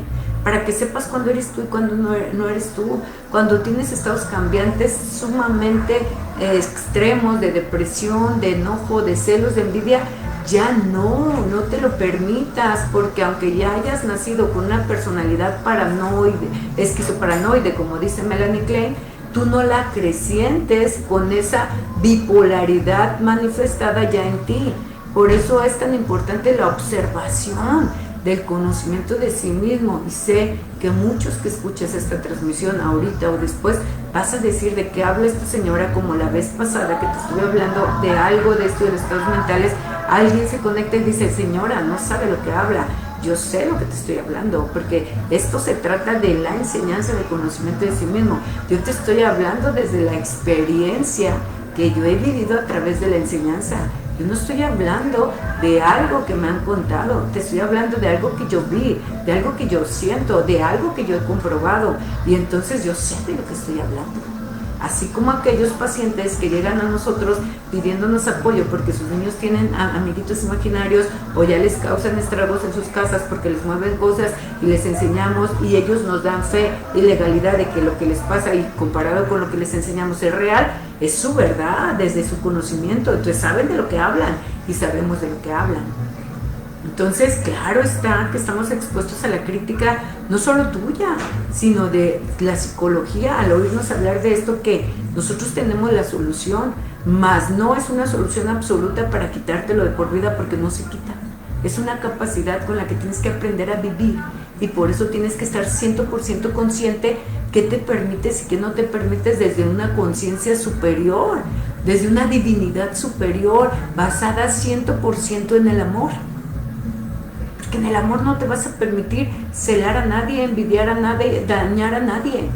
para que sepas cuándo eres tú y cuándo no eres tú, cuando tienes estados cambiantes sumamente extremos de depresión, de enojo, de celos, de envidia, ya no te lo permitas, porque aunque ya hayas nacido con una personalidad paranoide, esquizoparanoide, como dice Melanie Klein, tú no la acrecientes con esa bipolaridad manifestada ya en ti. Por eso es tan importante la observación del conocimiento de sí mismo, y sé que muchos que escuches esta transmisión ahorita o después vas a decir de qué habla esta señora, como la vez pasada que te estuve hablando de algo de esto de los estados mentales. Alguien se conecta y dice, señora, no sabe lo que habla. Yo sé lo que te estoy hablando, porque esto se trata de la enseñanza del conocimiento de sí mismo. Yo te estoy hablando desde la experiencia que yo he vivido a través de la enseñanza. Yo no estoy hablando de algo que me han contado, te estoy hablando de algo que yo vi, de algo que yo siento, de algo que yo he comprobado, y entonces yo sé de lo que estoy hablando. Así como aquellos pacientes que llegan a nosotros pidiéndonos apoyo porque sus niños tienen amiguitos imaginarios o ya les causan estragos en sus casas porque les mueven cosas y les enseñamos y ellos nos dan fe y legalidad de que lo que les pasa y comparado con lo que les enseñamos es real, es su verdad desde su conocimiento. Entonces saben de lo que hablan y sabemos de lo que hablan. Entonces, claro está que estamos expuestos a la crítica, no solo tuya, sino de la psicología, al oírnos hablar de esto, que nosotros tenemos la solución, mas no es una solución absoluta para quitártelo de por vida, porque no se quita. Es una capacidad con la que tienes que aprender a vivir, y por eso tienes que estar 100% consciente qué te permites y qué no te permites, desde una conciencia superior, desde una divinidad superior, basada 100% en el amor. Que en el amor no te vas a permitir celar a nadie, envidiar a nadie, dañar a nadie.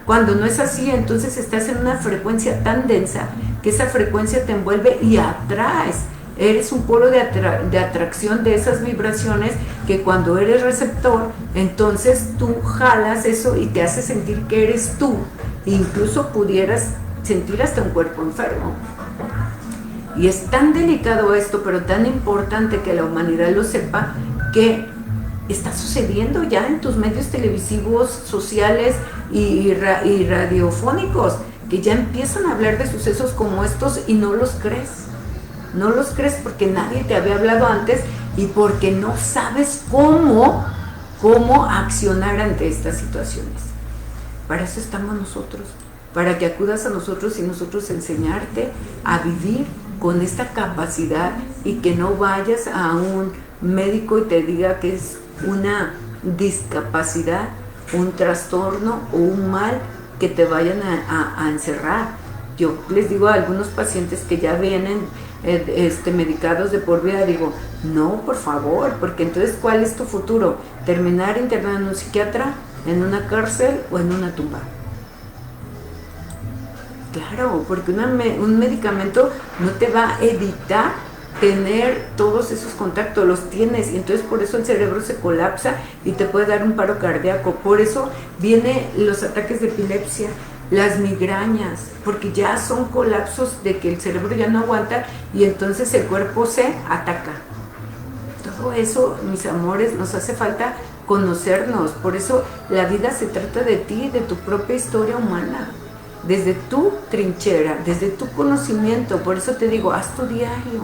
Cuando no es así, entonces estás en una frecuencia tan densa que esa frecuencia te envuelve y atraes. Eres un polo de atracción de esas vibraciones, que cuando eres receptor, entonces tú jalas eso y te hace sentir que eres tú. Incluso pudieras sentir hasta un cuerpo enfermo. Y es tan delicado esto, pero tan importante que la humanidad lo sepa, que está sucediendo ya en tus medios televisivos, sociales y radiofónicos, que ya empiezan a hablar de sucesos como estos y no los crees. No los crees porque nadie te había hablado antes y porque no sabes cómo accionar ante estas situaciones. Para eso estamos nosotros, para que acudas a nosotros y nosotros enseñarte a vivir con esta capacidad, y que no vayas a un médico y te diga que es una discapacidad, un trastorno o un mal que te vayan a encerrar. Yo les digo a algunos pacientes que ya vienen medicados de por vida, digo, no, por favor, porque entonces ¿cuál es tu futuro? ¿Terminar internado en un psiquiatra, en una cárcel o en una tumba? Claro, porque un medicamento no te va a evitar tener todos esos contactos, los tienes, y entonces por eso el cerebro se colapsa y te puede dar un paro cardíaco. Por eso vienen los ataques de epilepsia, las migrañas, porque ya son colapsos de que el cerebro ya no aguanta y entonces el cuerpo se ataca. Todo eso, mis amores, nos hace falta conocernos. Por eso la vida se trata de ti, de tu propia historia humana, desde tu trinchera, desde tu conocimiento. Por eso te digo, haz tu diario,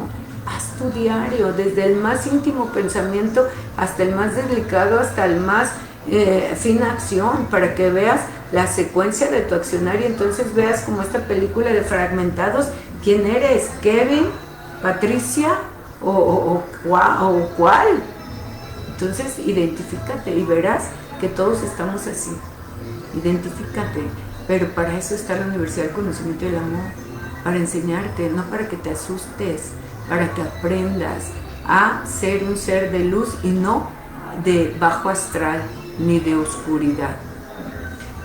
desde el más íntimo pensamiento hasta el más delicado, hasta el más fina acción, para que veas la secuencia de tu accionar y entonces veas como esta película de fragmentados, quién eres, Kevin, Patricia o cuál. Entonces identifícate y verás que todos estamos así. Identifícate. Pero para eso está la Universidad del Conocimiento del Amor, para enseñarte, no para que te asustes, para que aprendas a ser un ser de luz y no de bajo astral ni de oscuridad.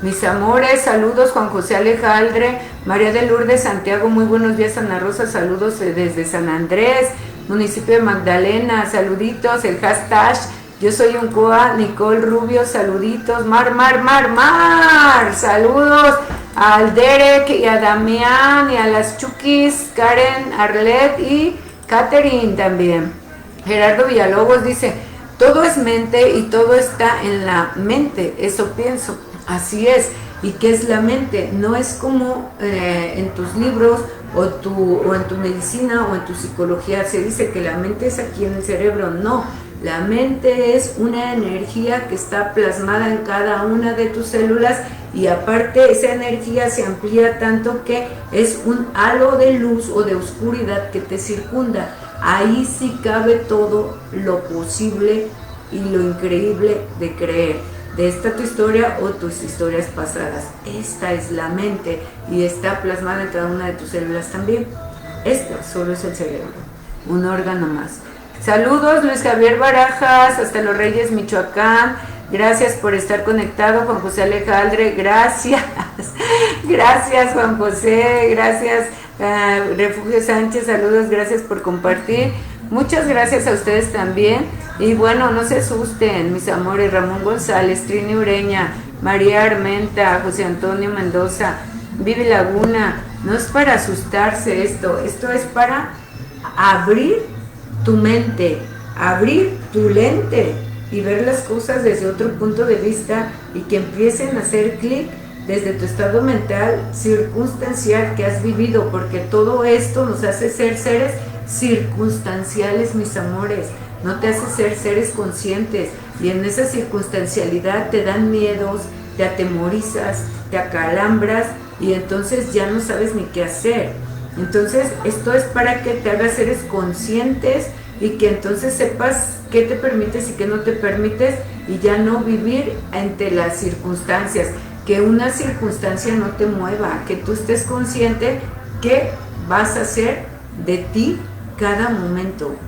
Mis amores, saludos Juan José Alejandre, María de Lourdes Santiago, muy buenos días Ana Rosa, saludos desde San Andrés, municipio de Magdalena, saluditos, el hashtag yo soy un coa, Nicole Rubio, saluditos, Mar, saludos al Derek y a Damián y a las Chukis, Karen, Arlet y Catherine también. Gerardo Villalobos dice, todo es mente y todo está en la mente, eso pienso, así es. ¿Y qué es la mente? No es como en tus libros o en tu medicina o en tu psicología se dice que la mente es aquí en el cerebro, no. La mente es una energía que está plasmada en cada una de tus células y aparte esa energía se amplía tanto que es un halo de luz o de oscuridad que te circunda. Ahí sí cabe todo lo posible y lo increíble de creer. De esta tu historia o tus historias pasadas. Esta es la mente y está plasmada en cada una de tus células también. Esta solo es el cerebro, un órgano más. Saludos Luis Javier Barajas, hasta Los Reyes, Michoacán. Gracias por estar conectado, Juan José Alejandre. Gracias. Gracias, Juan José. Gracias, Refugio Sánchez. Saludos, gracias por compartir. Muchas gracias a ustedes también. Y bueno, no se asusten, mis amores. Ramón González, Trini Ureña, María Armenta, José Antonio Mendoza, Vivi Laguna. No es para asustarse esto es para abrir tu mente, abrir tu lente y ver las cosas desde otro punto de vista y que empiecen a hacer clic desde tu estado mental circunstancial que has vivido, porque todo esto nos hace ser seres circunstanciales, mis amores. no te hace ser seres conscientes, y en esa circunstancialidad te dan miedos, te atemorizas, te acalambras, y entonces ya no sabes ni qué hacer. Entonces esto es para que te hagas seres conscientes y que entonces sepas qué te permites y qué no te permites, y ya no vivir ante las circunstancias, que una circunstancia no te mueva, que tú estés consciente que vas a hacer de ti cada momento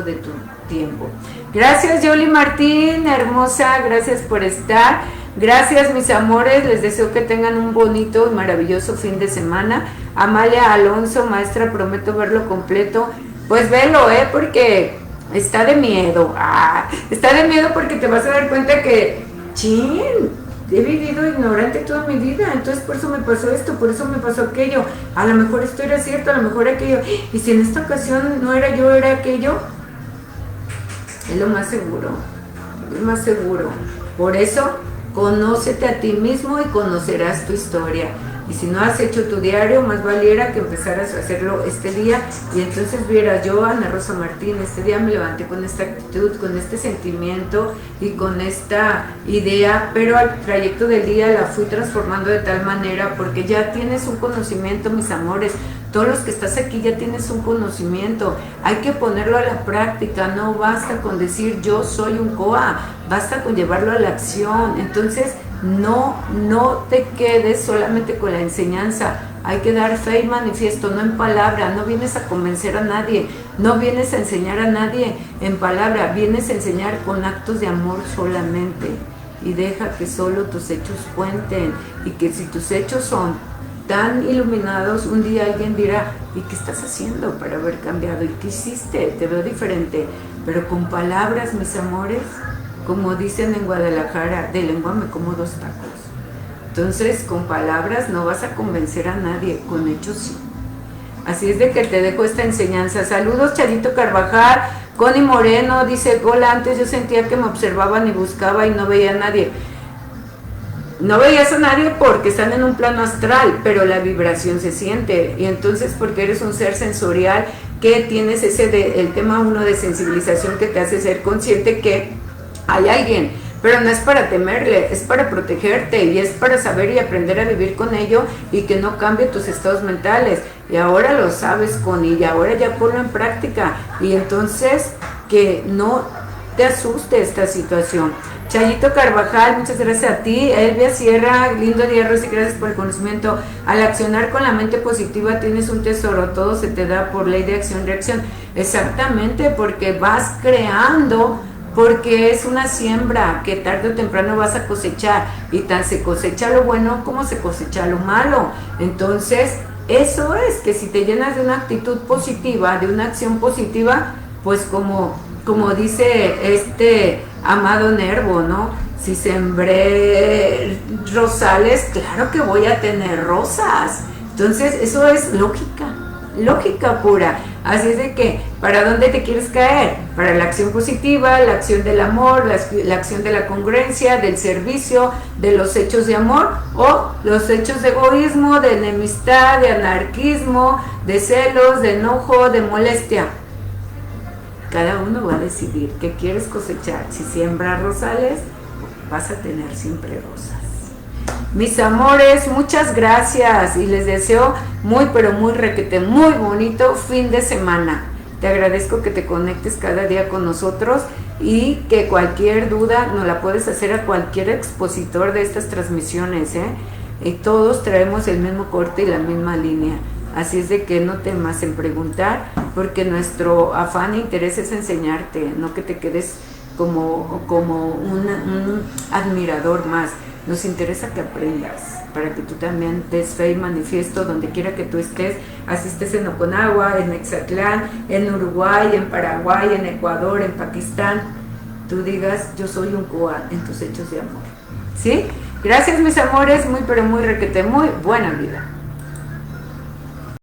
de tu tiempo. Gracias, Yoli Martín, hermosa, gracias por estar. Gracias, mis amores, les deseo que tengan un bonito y maravilloso fin de semana. Amalia Alonso, maestra, prometo verlo completo. Pues velo, porque está de miedo. Está de miedo porque te vas a dar cuenta que, chin, he vivido ignorante toda mi vida, entonces por eso me pasó esto, por eso me pasó aquello. A lo mejor esto era cierto, a lo mejor aquello. Y si en esta ocasión no era yo, era aquello, es lo más seguro, es más seguro. Por eso, conócete a ti mismo y conocerás tu historia. Y si no has hecho tu diario, más valiera que empezaras a hacerlo este día, y entonces vieras, yo, Ana Rosa Martín, este día me levanté con esta actitud, con este sentimiento y con esta idea, pero al trayecto del día la fui transformando de tal manera, porque ya tienes un conocimiento, mis amores. Todos los que estás aquí ya tienes un conocimiento, hay que ponerlo a la práctica, no basta con decir yo soy un COA, basta con llevarlo a la acción. Entonces no te quedes solamente con la enseñanza, hay que dar fe y manifiesto, no en palabra. No vienes a convencer a nadie, no vienes a enseñar a nadie en palabra, vienes a enseñar con actos de amor solamente, y deja que solo tus hechos cuenten, y que si tus hechos son tan iluminados, un día alguien dirá, ¿y qué estás haciendo para haber cambiado? ¿Y qué hiciste? Te veo diferente. Pero con palabras, mis amores, como dicen en Guadalajara, de lengua me como 2 tacos. Entonces, con palabras no vas a convencer a nadie, con hechos sí. Así es de que te dejo esta enseñanza. Saludos, Charito Carvajal. Connie Moreno dice, hola, antes yo sentía que me observaban y buscaba y no veía a nadie. No veías a nadie porque están en un plano astral, pero la vibración se siente, y entonces porque eres un ser sensorial que tienes el tema 1 de sensibilización, que te hace ser consciente que hay alguien, pero no es para temerle, es para protegerte, y es para saber y aprender a vivir con ello, y que no cambie tus estados mentales. Y ahora lo sabes, Connie, y ahora ya ponlo en práctica, y entonces que no te asuste esta situación. Chayito Carvajal, muchas gracias a ti. Elvia Sierra, lindo día, Rosy, gracias por el conocimiento. Al accionar con la mente positiva tienes un tesoro, todo se te da por ley de acción-reacción. Exactamente, porque vas creando, porque es una siembra que tarde o temprano vas a cosechar, y tan se cosecha lo bueno como se cosecha lo malo. Entonces, eso es que si te llenas de una actitud positiva, de una acción positiva, pues como dice Amado Nervo, ¿no? Si sembré rosales, claro que voy a tener rosas. Entonces, eso es lógica pura. Así es de que, ¿para dónde te quieres caer? Para la acción positiva, la acción del amor, la acción de la congruencia, del servicio, de los hechos de amor, o los hechos de egoísmo, de enemistad, de anarquismo, de celos, de enojo, de molestia. Cada uno va a decidir qué quieres cosechar. Si siembras rosales, vas a tener siempre rosas. Mis amores, muchas gracias, y les deseo muy, pero muy requete, muy bonito fin de semana. Te agradezco que te conectes cada día con nosotros, y que cualquier duda nos la puedes hacer a cualquier expositor de estas transmisiones, y todos traemos el mismo corte y la misma línea. Así es de que no temas en preguntar, porque nuestro afán e interés es enseñarte, no que te quedes como un admirador más. Nos interesa que aprendas, para que tú también des fe y manifiesto donde quiera que tú estés, así estés en Oconagua, en Exatlán, en Uruguay, en Paraguay, en Ecuador, en Pakistán. Tú digas, yo soy un COA en tus hechos de amor. ¿Sí? Gracias, mis amores, muy, pero muy requete, muy buena vida.